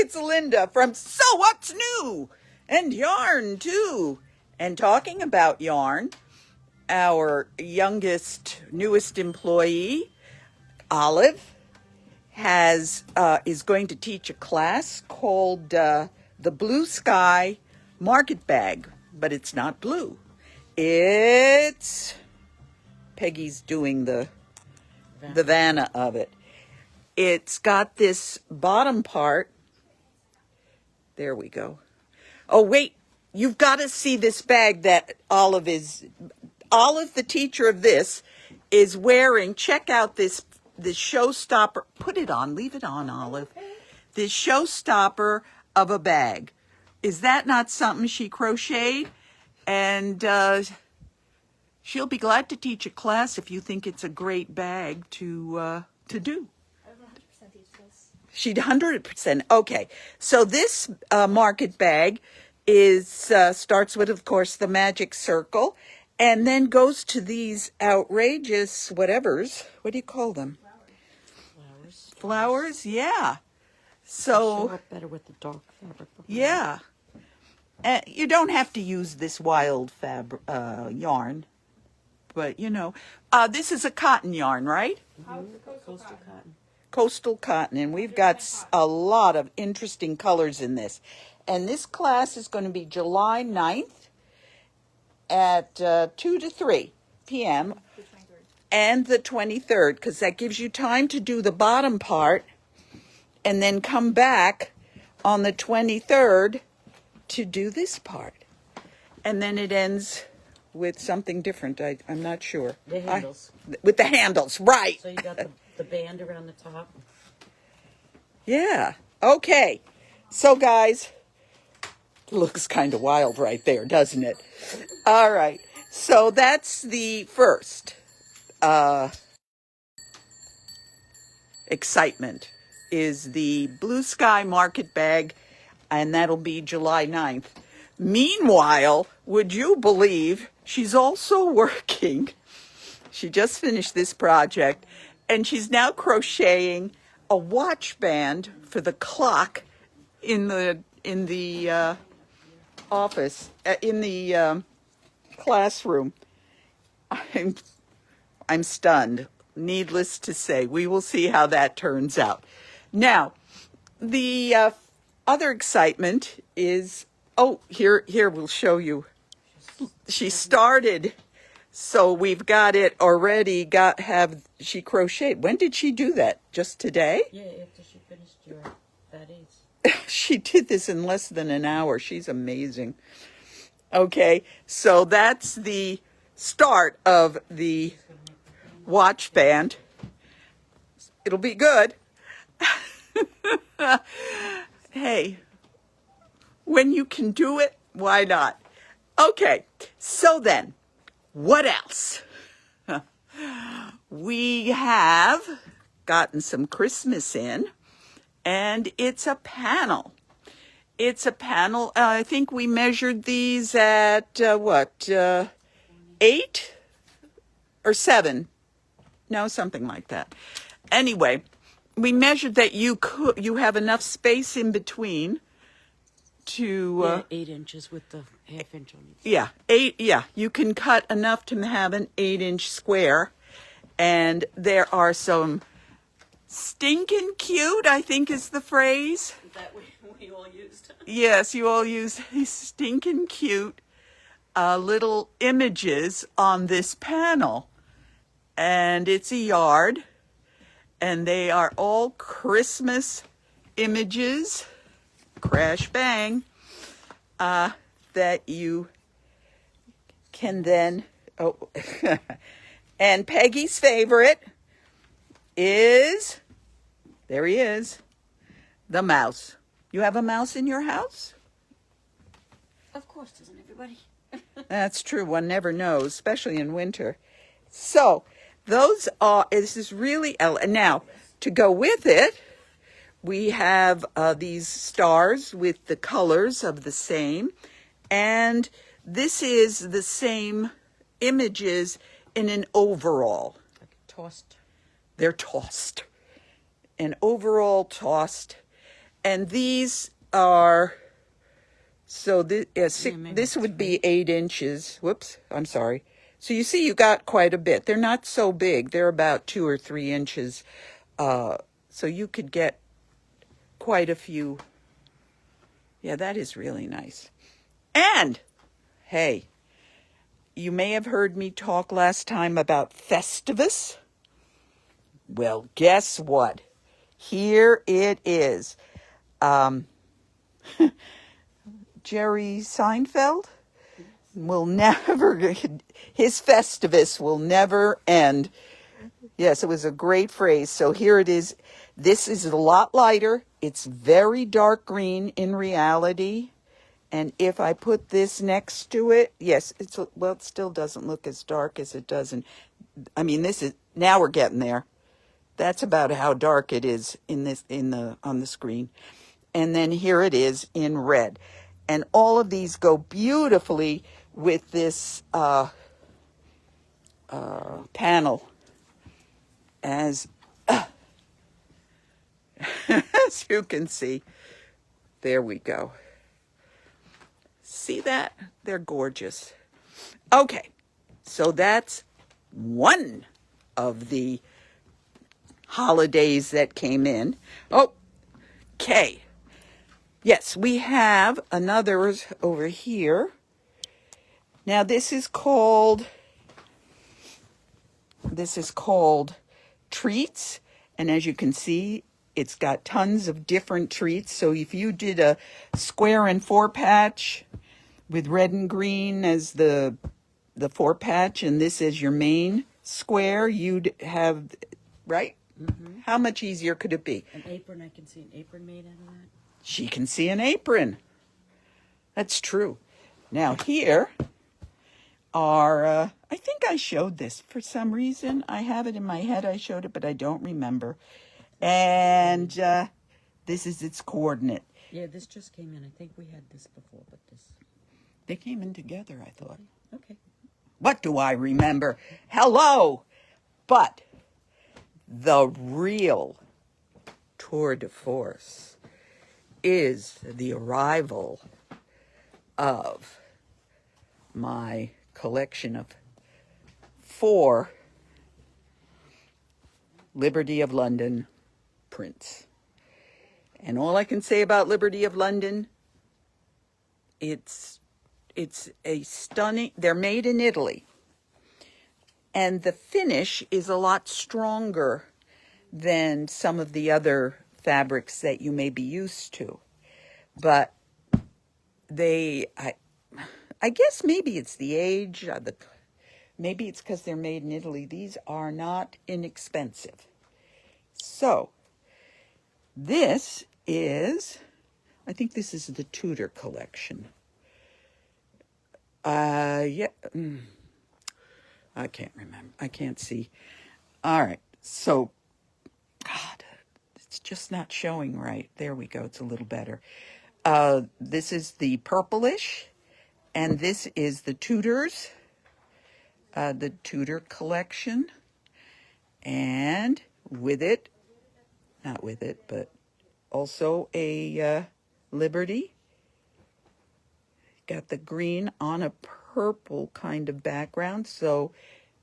it's Linda from So What's New and Yarn too. And talking about yarn, our youngest, newest employee, Olive, is going to teach a class called the Blue Sky Market Bag, but it's not blue. It's Peggy's doing the Vanna of it. It's got this bottom part. There we go. Oh, wait. You've got to see this bag that Olive, the teacher of this, is wearing. Check out this showstopper. Put it on. Leave it on, Olive. This showstopper of a bag. Is that not something she crocheted? And she'll be glad to teach a class if you think it's a great bag to do. She'd 100%. Okay, so this market bag starts with, of course, the magic circle, and then goes to these outrageous whatevers. What do you call them? Flowers, yeah. So show up better with the dark fabric. Yeah. You don't have to use this wild yarn, but this is a cotton yarn, right? Coastal cotton. Coastal cotton, and we've got a lot of interesting colors in this. And this class is going to be July 9th at 2 to 3 p.m. and the 23rd, because that gives you time to do the bottom part and then come back on the 23rd to do this part. And then it ends with something different. I'm not sure. The handles. With the handles, right. So you got the band around the top. Yeah. Okay. So, guys, looks kind of wild right there, doesn't it? All right. So that's the first excitement, is the Blue Sky Market Bag, and that'll be July 9th. Meanwhile, would you believe she's also working? She just finished this project, and she's now crocheting a watch band for the clock in the office, in the classroom. I'm stunned. Needless to say, we will see how that turns out. Now, the other excitement is, here we'll show you. She started. So we've got it already. She crocheted. When did she do that? Just today? Yeah, after she finished your fatties. She did this in less than an hour. She's amazing. Okay, so that's the start of the watch band. It'll be good. Hey, when you can do it, why not? Okay, so then, what else? We have gotten some Christmas in, and it's a panel. It's a panel. I think we measured these at 8 or 7? No, something like that. Anyway, we measured that you have enough space in between to 8 inches with the half-inch on each. Yeah, 8. Yeah, you can cut enough to have an 8-inch square, and there are some stinking cute, I think is the phrase. Is that what we all used? Yes, you all use these stinking cute little images on this panel, and it's a yard, and they are all Christmas images. Crash bang, that you can then, and Peggy's favorite is, there he is, the mouse. You have a mouse in your house? Of course, doesn't everybody? That's true. One never knows, especially in winter. So this is really, now to go with it, we have these stars with the colors of the same, and this is the same images in an overall. Like tossed. They're tossed. An overall tossed, And these are, so this, maybe this would be 8 inches. Whoops, I'm sorry. So you see you got quite a bit. They're not so big. They're about 2 or 3 inches. So you could get quite a few. Yeah, that is really nice. And, hey, you may have heard me talk last time about Festivus. Well, guess what? Here it is. Jerry Seinfeld will never, his Festivus will never end. Yes, it was a great phrase. So here it is. This is a lot lighter. It's very dark green in reality. And if I put this next to it, yes, well, it still doesn't look as dark as it does. I mean, now we're getting there. That's about how dark it is on the screen. And then here it is in red. And all of these go beautifully with this panel as as you can see. There we go. See that? They're gorgeous. Okay, so that's one of the holidays that came in. Okay. Yes, we have another over here. Now this is called treats, and as you can see, it's got tons of different treats. So if you did a square and 4 patch with red and green as the 4 patch, and this is your main square, you'd have, right? Mm-hmm. How much easier could it be? An apron, I can see an apron made out of that. She can see an apron. That's true. Now here are, I think I showed this for some reason. I have it in my head. I showed it, but I don't remember. And this is its coordinate. Yeah, this just came in. I think we had this before, but this. They came in together, I thought. Okay. What do I remember? Hello! But the real tour de force is the arrival of my collection of 4 Liberty of London prints. And all I can say about Liberty of London, it's a stunning, they're made in Italy. And the finish is a lot stronger than some of the other fabrics that you may be used to. But I guess maybe it's the age, maybe it's because they're made in Italy. These are not inexpensive. So this is, I think this is the Tudor collection. Yeah. I can't remember. I can't see. All right. So, God, it's just not showing right. There we go. It's a little better. This is the purplish, and this is the Tudors, the Tudor collection. And with it, not with it, but also a Liberty. Got the green on a purple kind of background, so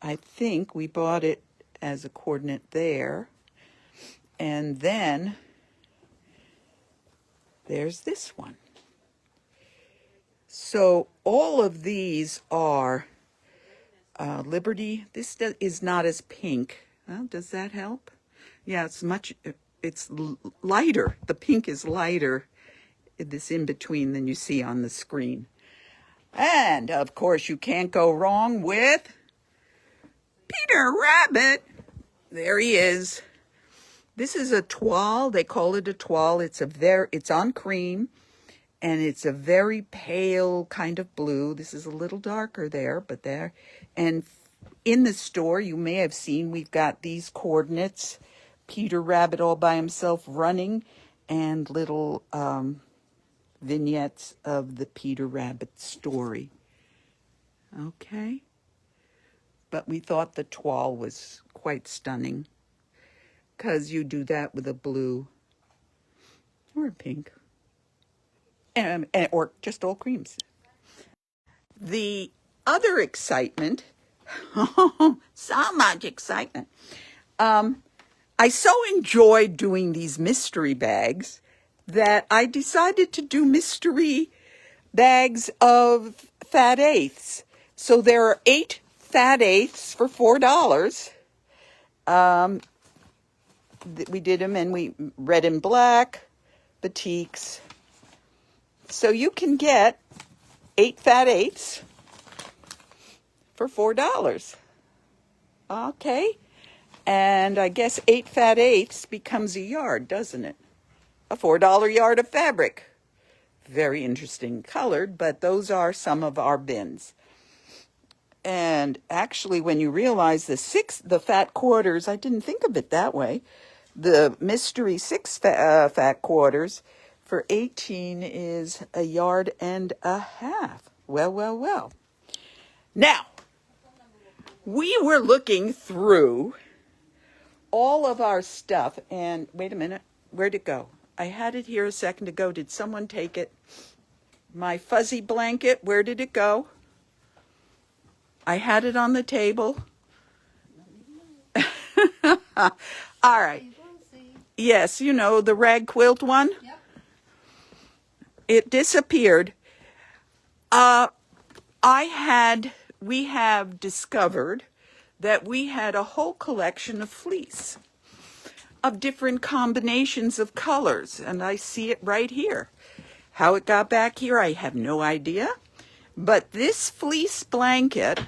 I think we bought it as a coordinate there. And then there's this one. So all of these are Liberty. This is not as pink. Well, does that help? Yeah, it's lighter. The pink is lighter, this in between, than you see on the screen. And of course, you can't go wrong with Peter Rabbit. There he is. This is a toile. They call it a toile. It's on cream, and it's a very pale kind of blue. This is a little darker there, but there. And in the store, you may have seen we've got these coordinates. Peter Rabbit all by himself running, and little vignettes of the Peter Rabbit story. Okay. But we thought the toile was quite stunning, because you do that with a blue. or pink, or just all creams. The other excitement, so much excitement. I so enjoyed doing these mystery bags that I decided to do mystery bags of fat eighths. So there are 8 fat eighths for $4. We did them and we red and black, batiks. So you can get 8 fat eighths for $4. Okay. And I guess 8 fat eighths becomes a yard, doesn't it? A $4 yard of fabric. Very interesting colored, but those are some of our bins. And actually, when you realize the fat quarters, I didn't think of it that way. The mystery 6 fat quarters for 18 is a yard and a half. Well, well, well. Now, we were looking through all of our stuff, and wait a minute, where'd it go? I had it here a second ago. Did someone take it? My fuzzy blanket, where did it go? I had it on the table. All right. Yes, you know, the rag quilt one? Yep. It disappeared. We have discovered that we had a whole collection of fleece of different combinations of colors, and I see it right here. How it got back here, I have no idea. But this fleece blanket,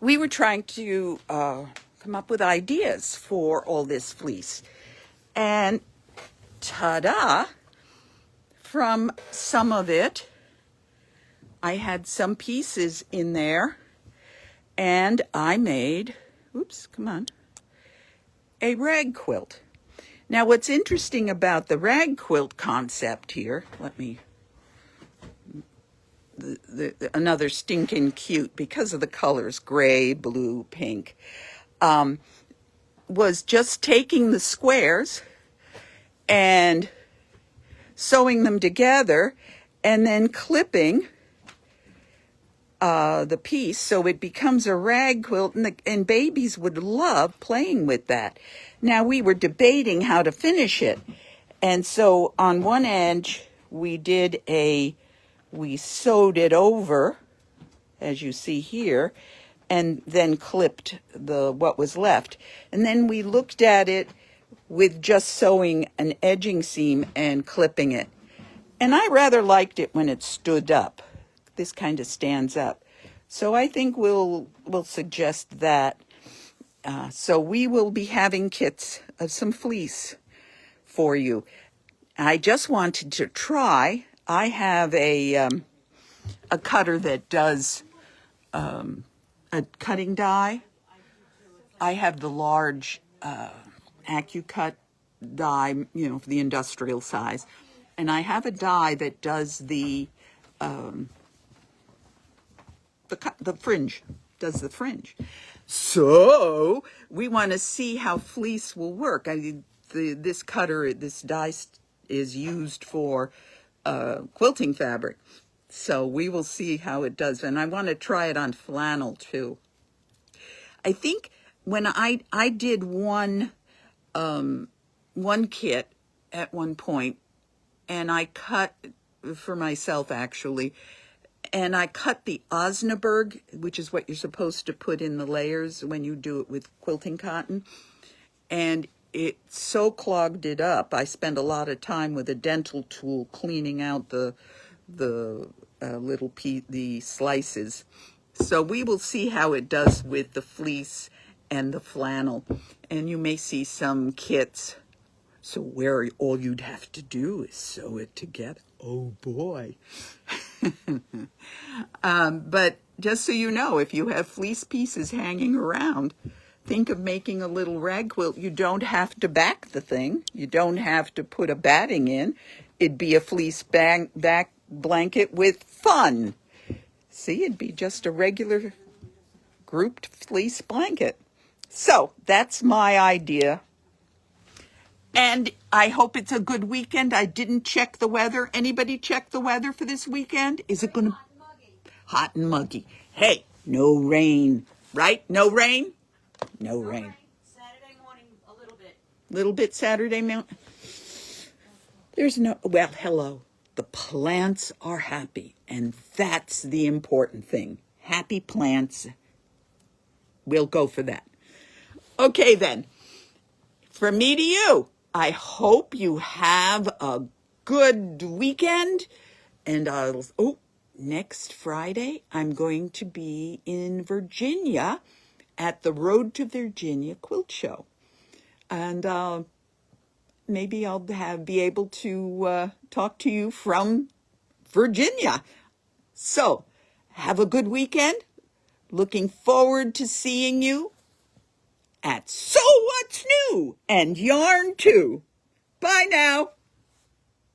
we were trying to come up with ideas for all this fleece. And ta-da, from some of it, I had some pieces in there, and I made, a rag quilt. Now, what's interesting about the rag quilt concept here, another stinking cute because of the colors, gray, blue, pink, was just taking the squares and sewing them together and then clipping the piece so it becomes a rag quilt, and babies would love playing with that. Now, we were debating how to finish it, and so on one edge we sewed it over, as you see here, and then clipped what was left. And then we looked at it with just sewing an edging seam and clipping it. And I rather liked it when it stood up. This kind of stands up. So I think we'll suggest that. So we will be having kits of some fleece for you. I just wanted to try. I have a cutter that does a cutting die. I have the large AccuCut die, for the industrial size. And I have a die that does the fringe, So we want to see how fleece will work. This cutter, this die is used for quilting fabric. So we will see how it does. And I want to try it on flannel too. I think when I did one kit at one point, and I cut for myself actually, and I cut the Osnaburg, which is what you're supposed to put in the layers when you do it with quilting cotton, and it so clogged it up. I spent a lot of time with a dental tool cleaning out the slices. So we will see how it does with the fleece and the flannel, and you may see some kits. So where all you'd have to do is sew it together. Oh boy. But just so you know, if you have fleece pieces hanging around, think of making a little rag quilt. You don't have to back the thing. You don't have to put a batting in. It'd be a fleece back blanket with fun. See, it'd be just a regular grouped fleece blanket. So that's my idea. And I hope it's a good weekend. I didn't check the weather. Anybody check the weather for this weekend? Is it going to hot and muggy? Hey, no rain, right? No rain? No rain. Saturday morning, a little bit. Little bit Saturday morning. There's no, well, hello. The plants are happy, and that's the important thing. Happy plants. We'll go for that. Okay, then. From me to you, I hope you have a good weekend. And next Friday, I'm going to be in Virginia at the Road to Virginia Quilt Show. And maybe I'll be able to talk to you from Virginia. So, have a good weekend. Looking forward to seeing you at So What's New and Yarn Too. Bye now.